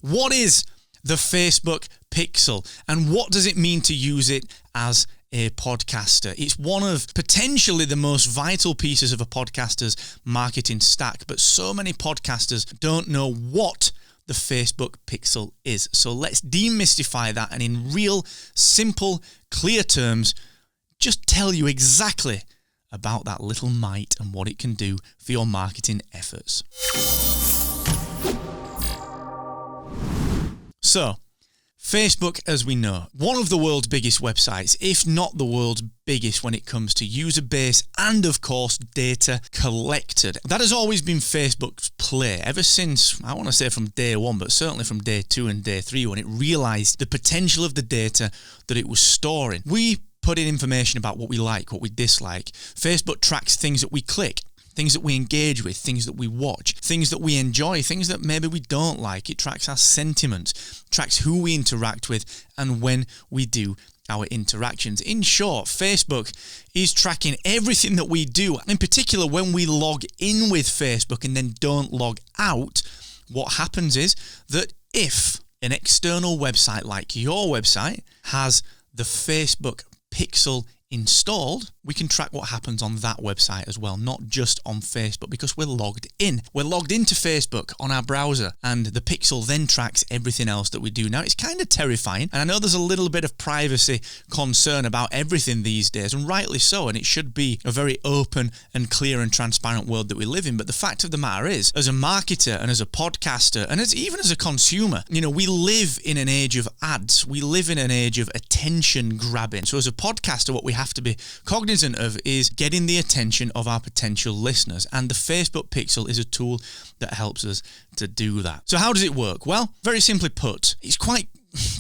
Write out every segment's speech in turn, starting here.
what is the Facebook Pixel and what does it mean to use it as a podcaster? It's one of potentially the most vital pieces of a podcaster's marketing stack, but so many podcasters don't know what the Facebook Pixel is. So let's demystify that and in real, simple, clear terms, just tell you exactly about that little mite and what it can do for your marketing efforts. So, Facebook, as we know, one of the world's biggest websites, if not the world's biggest when it comes to user base and, of course, data collected. That has always been Facebook's play ever since, I want to say from day one, but certainly from day 2 and day 3 when it realized the potential of the data that it was storing. We put in information about what we like, what we dislike. Facebook tracks things that we click, things that we engage with, things that we watch, things that we enjoy, things that maybe we don't like. It tracks our sentiments, tracks who we interact with and when we do our interactions. In short, Facebook is tracking everything that we do. In particular, when we log in with Facebook and then don't log out, what happens is that if an external website like your website has the Facebook Pixel installed, we can track what happens on that website as well, not just on Facebook, because we're logged in. We're logged into Facebook on our browser, and the Pixel then tracks everything else that we do. Now, it's kind of terrifying, and I know there's a little bit of privacy concern about everything these days, and rightly so, and it should be a very open and clear and transparent world that we live in. But the fact of the matter is, as a marketer and as a podcaster, and even as a consumer, we live in an age of ads. We live in an age of attention grabbing. So as a podcaster, what we have to be cognizant of is getting the attention of our potential listeners, and the Facebook Pixel is a tool that helps us to do that. So how does it work? Well, very simply put, it's quite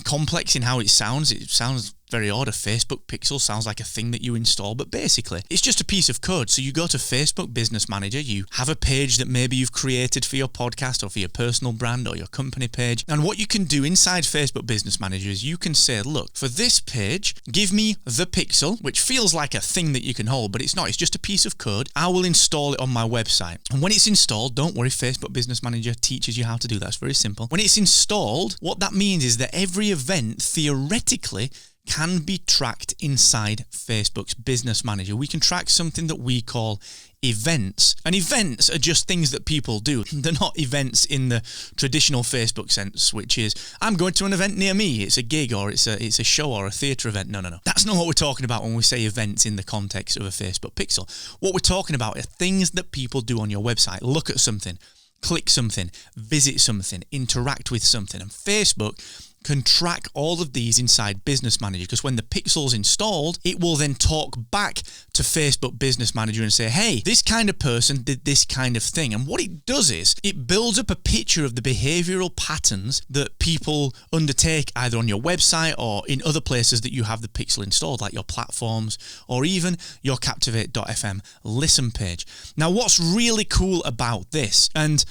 complex in how it sounds. It sounds very odd. A Facebook Pixel sounds like a thing that you install, but basically it's just a piece of code. So you go to Facebook Business Manager, you have a page that maybe you've created for your podcast or for your personal brand or your company page. And what you can do inside Facebook Business Manager is you can say, look, for this page, give me the Pixel, which feels like a thing that you can hold, but it's not. It's just a piece of code. I will install it on my website. And when it's installed, don't worry, Facebook Business Manager teaches you how to do that. It's very simple. When it's installed, what that means is that every event theoretically can be tracked inside Facebook's Business Manager. We can track something that we call events. And events are just things that people do. They're not events in the traditional Facebook sense, which is, I'm going to an event near me. It's a gig or it's a show or a theatre event. No. That's not what we're talking about when we say events in the context of a Facebook Pixel. What we're talking about are things that people do on your website. Look at something, click something, visit something, interact with something. And Facebook can track all of these inside Business Manager, because when the Pixel's installed, it will then talk back to Facebook Business Manager and say, hey, this kind of person did this kind of thing. And what it does is it builds up a picture of the behavioral patterns that people undertake either on your website or in other places that you have the Pixel installed, like your platforms or even your Captivate.fm listen page. Now, what's really cool about this and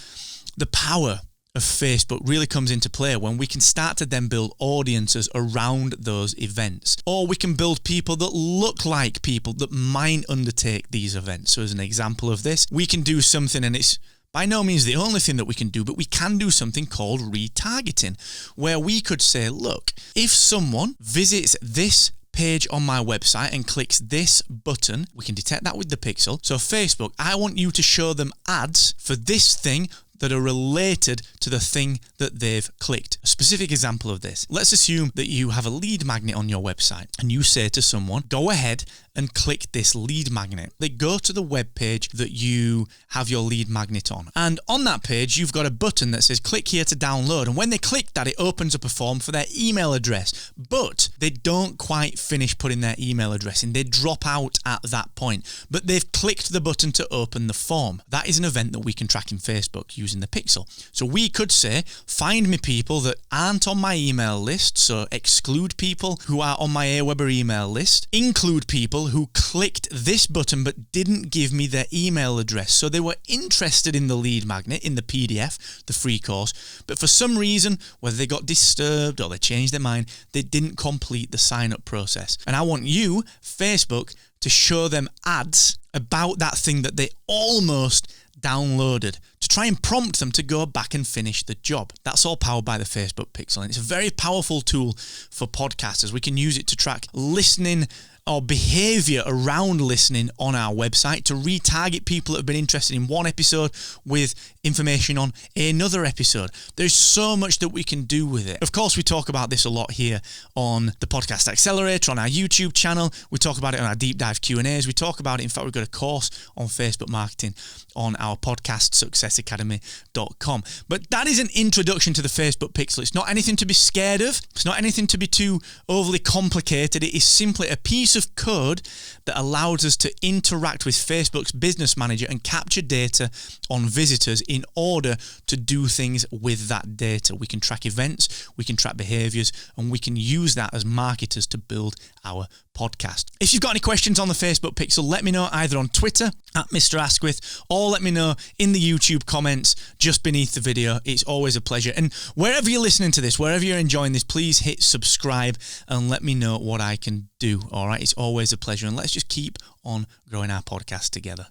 the power of Facebook really comes into play when we can start to then build audiences around those events. Or we can build people that look like people that might undertake these events. So as an example of this, we can do something, and it's by no means the only thing that we can do, but we can do something called retargeting, where we could say, look, if someone visits this page on my website and clicks this button, we can detect that with the Pixel. So Facebook, I want you to show them ads for this thing that are related to the thing that they've clicked. A specific example of this. Let's assume that you have a lead magnet on your website and you say to someone, go ahead and click this lead magnet. They go to the web page that you have your lead magnet on. And on that page, you've got a button that says click here to download. And when they click that, it opens up a form for their email address. But they don't quite finish putting their email address in. They drop out at that point. But they've clicked the button to open the form. That is an event that we can track in Facebook using the Pixel. So we could say, find me people that aren't on my email list. So exclude people who are on my Aweber email list. Include people who clicked this button but didn't give me their email address. So they were interested in the lead magnet, in the PDF, the free course, but for some reason, whether they got disturbed or they changed their mind, they didn't complete the sign-up process. And I want you, Facebook, to show them ads about that thing that they almost downloaded to try and prompt them to go back and finish the job. That's all powered by the Facebook Pixel, and it's a very powerful tool for podcasters. We can use it to track listening or behavior around listening on our website, to retarget people that have been interested in one episode with information on another episode. There's so much that we can do with it. Of course, we talk about this a lot here on the Podcast Accelerator, on our YouTube channel. We talk about it on our deep dive Q&As. We talk about it. In fact, we've got a course on Facebook marketing on our podcastsuccessacademy.com. But that is an introduction to the Facebook Pixel. It's not anything to be scared of. It's not anything to be too overly complicated. It is simply a piece of code that allows us to interact with Facebook's business manager and capture data on visitors in order to do things with that data. We can track events, we can track behaviors, and we can use that as marketers to build our podcast. If you've got any questions on the Facebook Pixel, let me know either on Twitter at Mr. Asquith, or let me know in the YouTube comments just beneath the video. It's always a pleasure. And wherever you're listening to this, wherever you're enjoying this, please hit subscribe and let me know what I can do. All right, it's always a pleasure. And let's just keep on growing our podcast together.